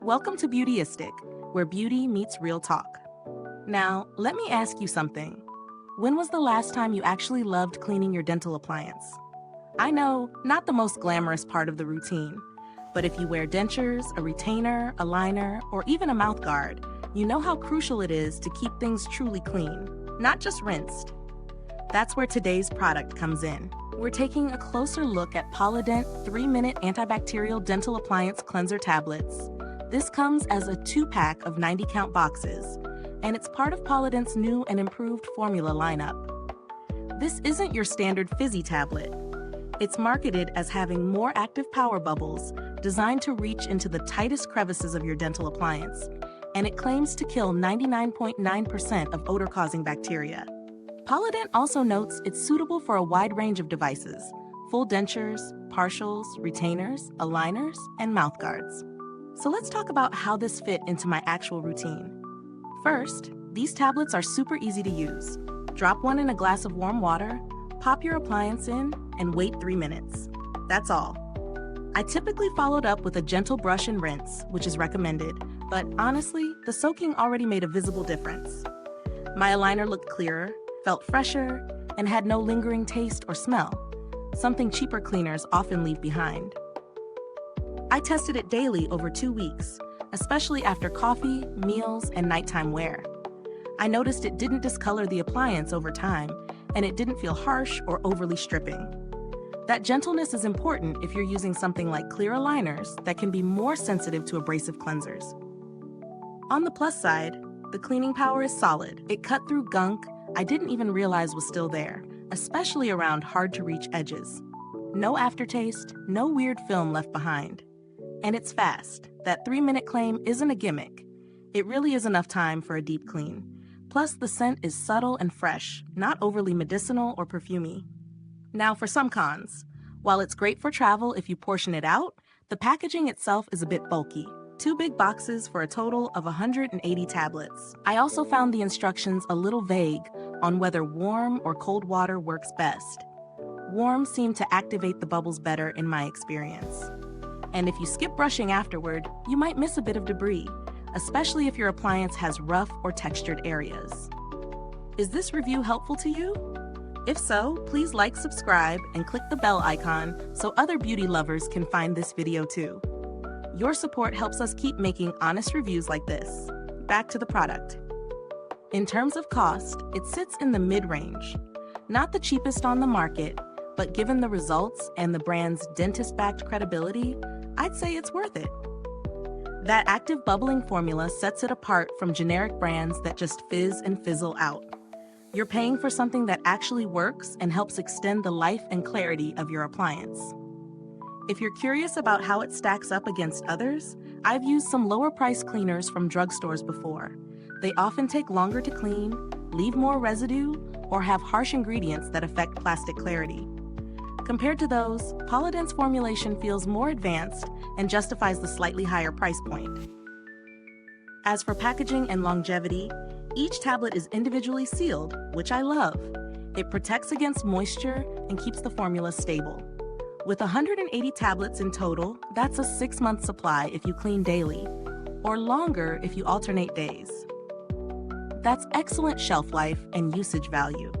Welcome to Beautyistic, where beauty meets real talk. Now, let me ask you something. When was the last time you actually loved cleaning your dental appliance? I know, not the most glamorous part of the routine, but if you wear dentures, a retainer, a liner, or even a mouth guard, you know how crucial it is to keep things truly clean, not just rinsed. That's where today's product comes in. We're taking a closer look at Polident 3-Minute Antibacterial Dental Appliance Cleanser Tablets. This comes as a 2-pack of 90-count boxes, and it's part of Polident's new and improved formula lineup. This isn't your standard fizzy tablet. It's marketed as having more active power bubbles designed to reach into the tightest crevices of your dental appliance, and it claims to kill 99.9% of odor-causing bacteria. Polident also notes it's suitable for a wide range of devices: full dentures, partials, retainers, aligners, and mouth guards. So let's talk about how this fit into my actual routine. First, these tablets are super easy to use. Drop one in a glass of warm water, pop your appliance in, and wait 3 minutes. That's all. I typically followed up with a gentle brush and rinse, which is recommended, but honestly, the soaking already made a visible difference. My aligner looked clearer, felt fresher, and had no lingering taste or smell, something cheaper cleaners often leave behind. I tested it daily over 2 weeks, especially after coffee, meals, and nighttime wear. I noticed it didn't discolor the appliance over time, and it didn't feel harsh or overly stripping. That gentleness is important if you're using something like clear aligners that can be more sensitive to abrasive cleansers. On the plus side, the cleaning power is solid. It cut through gunk I didn't even realize was still there, especially around hard-to-reach edges. No aftertaste, no weird film left behind. And it's fast. That 3-minute claim isn't a gimmick. It really is enough time for a deep clean. Plus, the scent is subtle and fresh, not overly medicinal or perfumey. Now for some cons. While it's great for travel if you portion it out, the packaging itself is a bit bulky. 2 big boxes for a total of 180 tablets. I also found the instructions a little vague on whether warm or cold water works best. Warm seemed to activate the bubbles better in my experience. And if you skip brushing afterward, you might miss a bit of debris, especially if your appliance has rough or textured areas. Is this review helpful to you? If so, please like, subscribe, and click the bell icon so other beauty lovers can find this video too. Your support helps us keep making honest reviews like this. Back to the product. In terms of cost, it sits in the mid-range. Not the cheapest on the market, but given the results and the brand's dentist-backed credibility, I'd say it's worth it. That active bubbling formula sets it apart from generic brands that just fizz and fizzle out. You're paying for something that actually works and helps extend the life and clarity of your appliance. If you're curious about how it stacks up against others, I've used some lower-priced cleaners from drugstores before. They often take longer to clean, leave more residue, or have harsh ingredients that affect plastic clarity. Compared to those, Polident's formulation feels more advanced and justifies the slightly higher price point. As for packaging and longevity, each tablet is individually sealed, which I love. It protects against moisture and keeps the formula stable. With 180 tablets in total, that's a 6-month supply if you clean daily, or longer if you alternate days. That's excellent shelf life and usage value.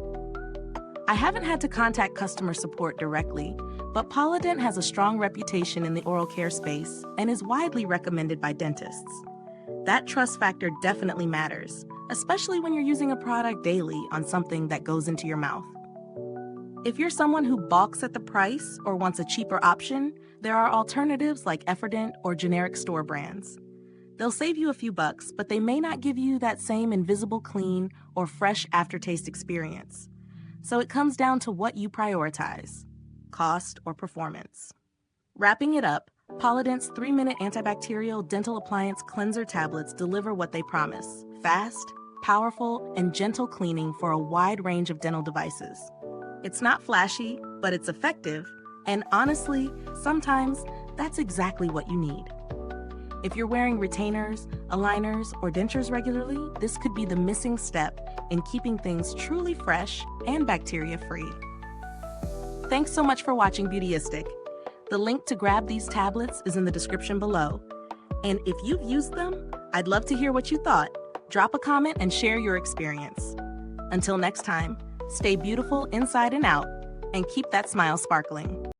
I haven't had to contact customer support directly, but Polident has a strong reputation in the oral care space and is widely recommended by dentists. That trust factor definitely matters, especially when you're using a product daily on something that goes into your mouth. If you're someone who balks at the price or wants a cheaper option, there are alternatives like Effordent or generic store brands. They'll save you a few bucks, but they may not give you that same invisible clean or fresh aftertaste experience. So it comes down to what you prioritize: cost or performance. Wrapping it up, Polident's 3-minute antibacterial dental appliance cleanser tablets deliver what they promise: fast, powerful, and gentle cleaning for a wide range of dental devices. It's not flashy, but it's effective, and honestly, sometimes that's exactly what you need. If you're wearing retainers, aligners, or dentures regularly, this could be the missing step in keeping things truly fresh and bacteria-free. Thanks so much for watching Beautyistic. The link to grab these tablets is in the description below. And if you've used them, I'd love to hear what you thought. Drop a comment and share your experience. Until next time, stay beautiful inside and out, and keep that smile sparkling.